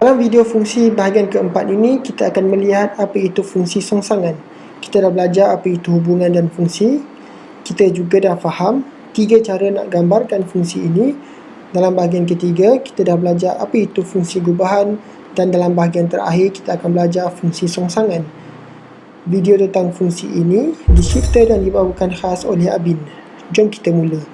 Dalam video fungsi bahagian keempat ini, kita akan melihat apa itu fungsi songsangan. Kita dah belajar apa itu hubungan dan fungsi. Kita juga dah faham 3 cara nak gambarkan fungsi ini. Dalam bahagian ketiga, kita dah belajar apa itu fungsi gubahan. Dan dalam bahagian terakhir, kita akan belajar fungsi songsangan. Video tentang fungsi ini dicipta dan dibawakan khas oleh Abin. Jom kita mula.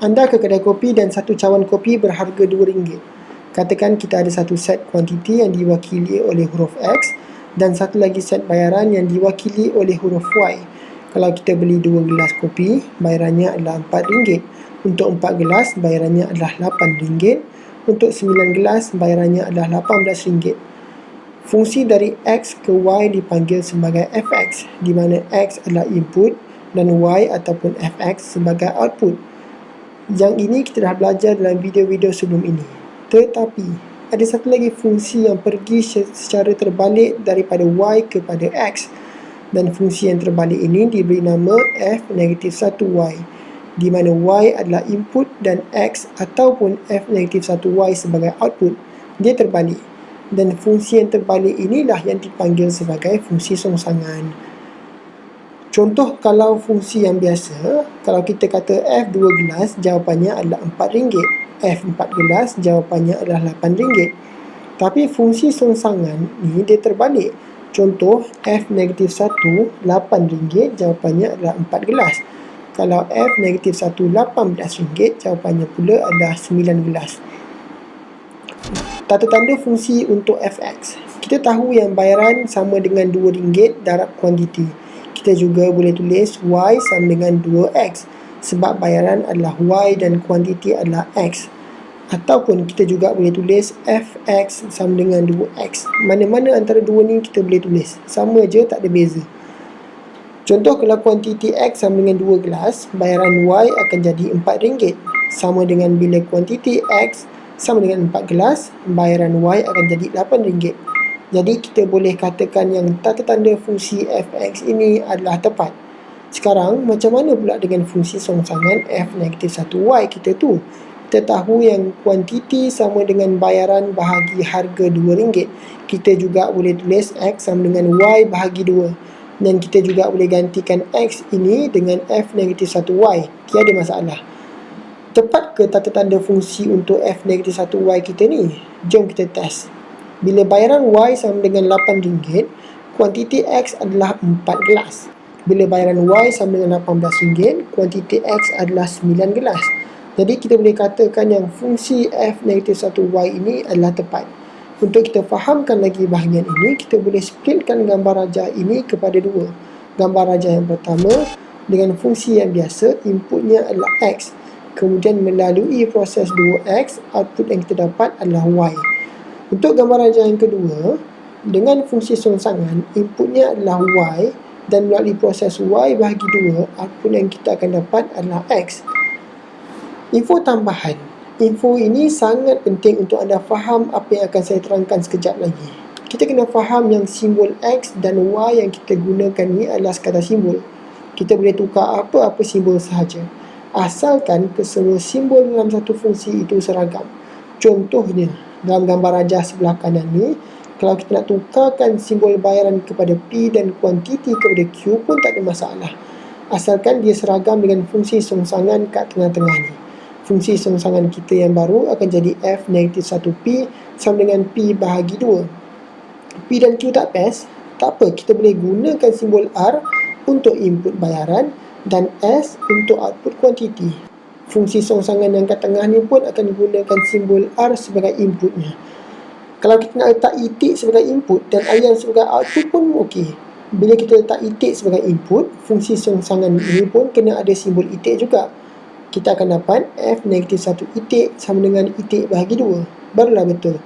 Anda ke kedai kopi dan satu cawan kopi berharga RM2. Katakan kita ada satu set kuantiti yang diwakili oleh huruf X dan satu lagi set bayaran yang diwakili oleh huruf Y. Kalau kita beli 2 gelas kopi, bayarannya adalah RM4. Untuk 4 gelas, bayarannya adalah RM8. Untuk 9 gelas, bayarannya adalah RM18. Fungsi dari X ke Y dipanggil sebagai fx, di mana X adalah input dan Y ataupun fx sebagai output. Yang ini kita dah belajar dalam video-video sebelum ini. Tetapi, ada satu lagi fungsi yang pergi secara terbalik daripada Y kepada X. Dan fungsi yang terbalik ini diberi nama f-1y, di mana Y adalah input dan X ataupun f-1y sebagai output. Dia terbalik. Dan fungsi yang terbalik inilah yang dipanggil sebagai fungsi songsangan. Contoh kalau fungsi yang biasa, kalau kita kata F 2 gelas, jawapannya adalah RM4. F 4 gelas, jawapannya adalah RM8. Tapi fungsi songsangan ni dia terbalik. Contoh F-1, RM8, jawapannya adalah 4 gelas. Kalau F-1, RM18, jawapannya pula adalah 9 gelas. Tata tanda fungsi untuk fx. Kita tahu yang bayaran sama dengan RM2 darab kuantiti. Kita juga boleh tulis Y sama dengan 2X sebab bayaran adalah Y dan kuantiti adalah X. Ataupun kita juga boleh tulis fx sama dengan 2X. Mana-mana antara dua ni kita boleh tulis. Sama je, tak ada beza. Contoh kalau kuantiti X sama dengan 2 gelas, bayaran Y akan jadi RM4. Sama dengan bila kuantiti X sama dengan 4 gelas, bayaran Y akan jadi RM8. Jadi kita boleh katakan yang tata tanda fungsi fx ini adalah tepat. Sekarang macam mana pula dengan fungsi songsangan f-1y kita tu? Kita tahu yang kuantiti sama dengan bayaran bahagi harga RM2. Kita juga boleh tulis X sama dengan Y bahagi 2. Dan kita juga boleh gantikan X ini dengan f-1y. Tiada masalah. Tepat ke tata tanda fungsi untuk f-1y kita ni? Jom kita test. Bila bayaran Y sama dengan RM8, kuantiti X adalah 4 gelas. Bila bayaran Y sama dengan RM18, kuantiti X adalah 9 gelas. Jadi kita boleh katakan yang fungsi f-1y ini adalah tepat. Untuk kita fahamkan lagi bahagian ini, kita boleh splitkan gambar rajah ini kepada dua. Gambar rajah yang pertama dengan fungsi yang biasa, inputnya adalah X. Kemudian melalui proses 2X, output yang kita dapat adalah Y. Untuk gambar rajah yang kedua, dengan fungsi songsangan, inputnya adalah Y dan melalui proses Y bahagi 2, output yang kita akan dapat adalah X. Info tambahan. Info ini sangat penting untuk anda faham apa yang akan saya terangkan sekejap lagi. Kita kena faham yang simbol X dan Y yang kita gunakan ni adalah sekadar simbol. Kita boleh tukar apa-apa simbol sahaja, asalkan kesemua simbol dalam satu fungsi itu seragam. Contohnya, dalam gambar rajah sebelah kanan ni, kalau kita nak tukarkan simbol bayaran kepada P dan kuantiti kepada Q pun tak ada masalah, asalkan dia seragam dengan fungsi songsangan kat tengah-tengah ni. Fungsi songsangan kita yang baru akan jadi f-1p sama dengan P bahagi 2. P dan Q tak pas, tak apa, kita boleh gunakan simbol R untuk input bayaran dan S untuk output kuantiti. Fungsi songsangan yang kat tengah ni pun akan gunakan simbol R sebagai inputnya. Kalau kita nak letak itik sebagai input dan ayam sebagai output pun okey. Bila kita letak itik sebagai input, fungsi songsangan ini pun kena ada simbol itik juga. Kita akan dapat f-1 itik sama dengan itik bahagi 2. Barulah betul.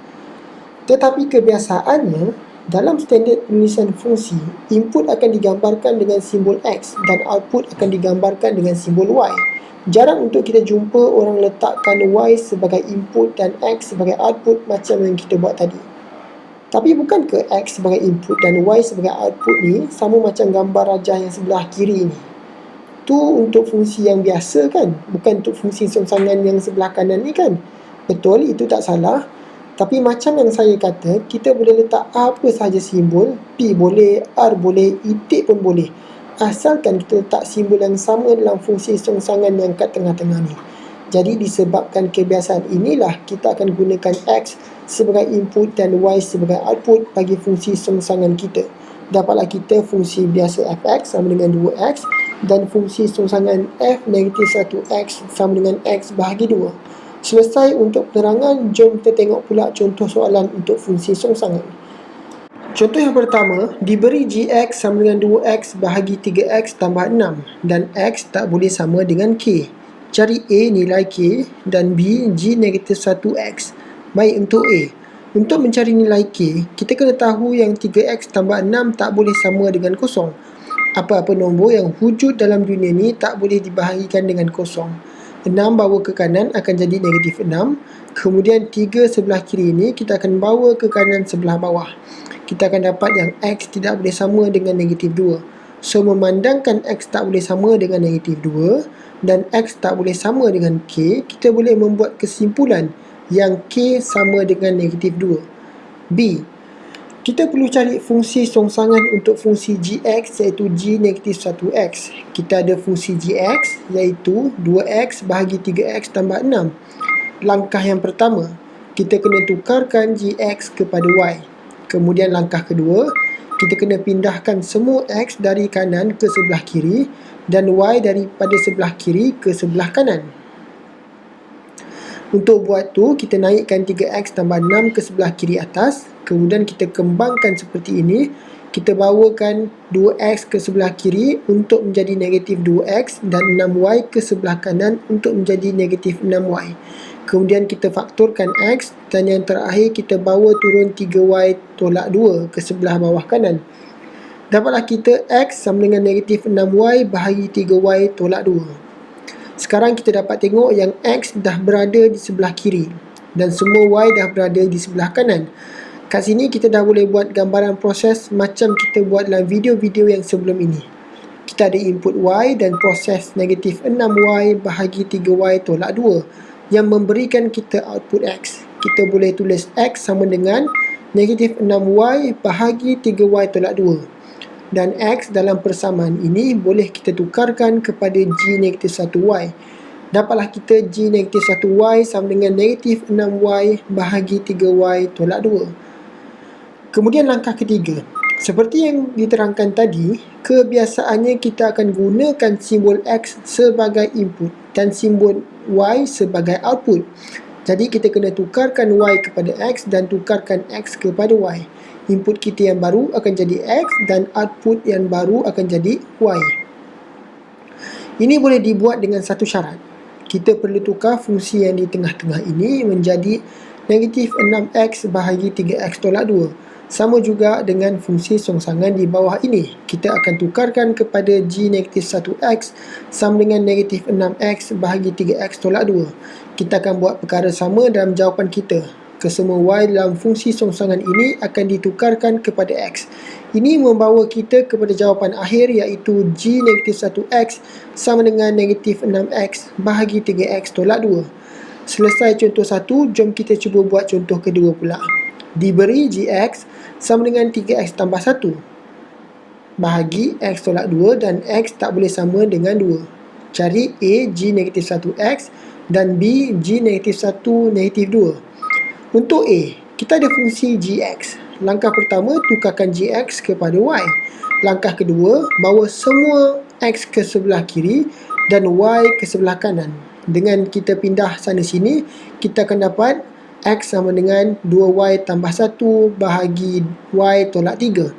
Tetapi kebiasaannya, dalam standard penulisan fungsi, input akan digambarkan dengan simbol X dan output akan digambarkan dengan simbol Y. Jarang untuk kita jumpa orang letakkan Y sebagai input dan X sebagai output macam yang kita buat tadi. Tapi bukankah X sebagai input dan Y sebagai output ni sama macam gambar rajah yang sebelah kiri ni? Tu untuk fungsi yang biasa kan, bukan untuk fungsi songsangan yang sebelah kanan ni kan. Betul, itu tak salah. Tapi macam yang saya kata, kita boleh letak apa sahaja simbol, P boleh, R boleh, itik pun boleh. Asalkan kita letak simbol yang sama dalam fungsi songsangan yang kat tengah-tengah ni. Jadi disebabkan kebiasaan inilah, kita akan gunakan X sebagai input dan Y sebagai output bagi fungsi songsangan kita. Dapatlah kita fungsi biasa fx sama dengan 2x dan fungsi songsangan f negatif 1x sama dengan x bahagi 2. Selesai untuk penerangan, jom kita tengok pula contoh soalan untuk fungsi songsangan. Contoh yang pertama, diberi gx sama dengan 2x bahagi 3x tambah 6 dan x tak boleh sama dengan k. Cari A nilai k dan B g negatif 1x. Baik, untuk A, untuk mencari nilai k, kita kena tahu yang 3x tambah 6 tak boleh sama dengan kosong. Apa-apa nombor yang wujud dalam dunia ni tak boleh dibahagikan dengan kosong. 6 bawa ke kanan akan jadi negatif 6. Kemudian 3 sebelah kiri ni kita akan bawa ke kanan sebelah bawah. Kita akan dapat yang x tidak boleh sama dengan negatif 2. So, memandangkan x tak boleh sama dengan negatif 2 dan x tak boleh sama dengan k, kita boleh membuat kesimpulan yang k sama dengan negatif 2. B, kita perlu cari fungsi songsangan untuk fungsi gx iaitu g negatif 1x. Kita ada fungsi gx iaitu 2x bahagi 3x tambah 6. Langkah yang pertama, kita kena tukarkan gx kepada y. Kemudian langkah kedua, kita kena pindahkan semua x dari kanan ke sebelah kiri dan y daripada sebelah kiri ke sebelah kanan. Untuk buat tu, kita naikkan 3x tambah 6 ke sebelah kiri atas. Kemudian kita kembangkan seperti ini. Kita bawakan 2x ke sebelah kiri untuk menjadi negatif 2x dan 6y ke sebelah kanan untuk menjadi negatif 6y. Kemudian kita faktorkan x dan yang terakhir kita bawa turun 3y tolak 2 ke sebelah bawah kanan. Dapatlah kita x sama dengan negatif 6y bahagi 3y tolak 2. Sekarang kita dapat tengok yang x dah berada di sebelah kiri dan semua y dah berada di sebelah kanan. Kat sini kita dah boleh buat gambaran proses macam kita buat dalam video-video yang sebelum ini. Kita ada input y dan proses negatif 6y bahagi 3y tolak 2 yang memberikan kita output x. Kita boleh tulis x sama dengan negatif 6y bahagi 3y tolak 2. Dan x dalam persamaan ini boleh kita tukarkan kepada g negatif 1y. Dapatlah kita g negatif 1y sama dengan negatif 6y bahagi 3y tolak 2. Kemudian langkah ketiga, seperti yang diterangkan tadi, kebiasaannya kita akan gunakan simbol x sebagai input dan simbol y sebagai output. Jadi kita kena tukarkan y kepada x dan tukarkan x kepada y. Input kita yang baru akan jadi x dan output yang baru akan jadi y. Ini boleh dibuat dengan satu syarat. Kita perlu tukar fungsi yang di tengah-tengah ini menjadi negatif 6x bahagi 3x tolak 2. Sama juga dengan fungsi songsangan di bawah ini. Kita akan tukarkan kepada g negatif 1x sama dengan negatif 6x bahagi 3x tolak 2. Kita akan buat perkara sama dalam jawapan kita. Kesemua y dalam fungsi songsangan ini akan ditukarkan kepada x. Ini membawa kita kepada jawapan akhir iaitu g negatif 1x sama dengan negatif 6x bahagi 3x tolak 2. Selesai contoh 1, jom kita cuba buat contoh kedua pula. Diberi gx sama dengan 3x tambah 1 bahagi x tolak 2 dan x tak boleh sama dengan 2. Cari A g negatif 1x dan B g negatif 1 negatif 2. Untuk A, kita ada fungsi gx. Langkah pertama, tukarkan gx kepada y. Langkah kedua, bawa semua x ke sebelah kiri dan y ke sebelah kanan. Dengan kita pindah sana sini, kita akan dapat x sama dengan 2y tambah 1 bahagi y tolak 3.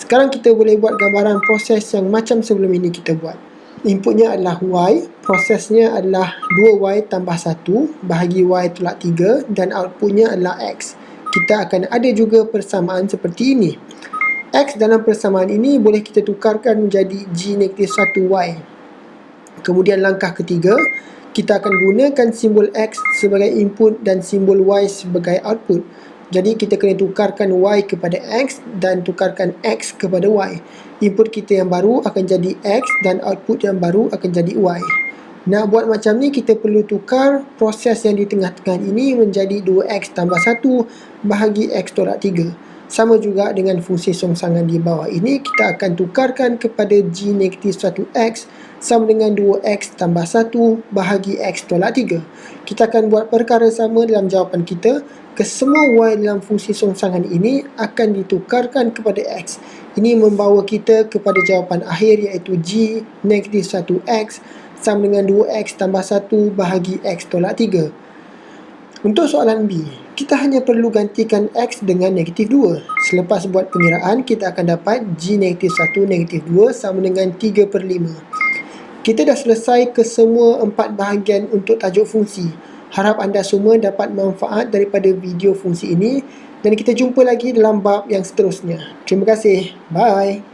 Sekarang kita boleh buat gambaran proses yang macam sebelum ini kita buat. Inputnya adalah y, prosesnya adalah 2y tambah 1 bahagi y tolak 3 dan outputnya adalah x. Kita akan ada juga persamaan seperti ini. X dalam persamaan ini boleh kita tukarkan menjadi g negatif 1y. Kemudian langkah ketiga, kita akan gunakan simbol x sebagai input dan simbol y sebagai output. Jadi kita kena tukarkan y kepada x dan tukarkan x kepada y. Input kita yang baru akan jadi x dan output yang baru akan jadi y. Nak buat macam ni, kita perlu tukar proses yang di tengah-tengah ini menjadi 2x tambah 1 bahagi x tolak 3. Sama juga dengan fungsi songsangan di bawah ini, kita akan tukarkan kepada g negatif 1x sama dengan 2x tambah 1 bahagi x tolak 3. Kita akan buat perkara sama dalam jawapan kita. Kesemua y dalam fungsi songsangan ini akan ditukarkan kepada x. Ini membawa kita kepada jawapan akhir, iaitu g negatif 1x sama dengan 2x tambah 1 bahagi x tolak 3. Untuk soalan B, kita hanya perlu gantikan x dengan negatif 2. Selepas buat pengiraan, kita akan dapat g negatif 1 negatif 2 sama dengan 3/5. Kita dah selesai ke semua 4 bahagian untuk tajuk fungsi. Harap anda semua dapat manfaat daripada video fungsi ini dan kita jumpa lagi dalam bab yang seterusnya. Terima kasih. Bye.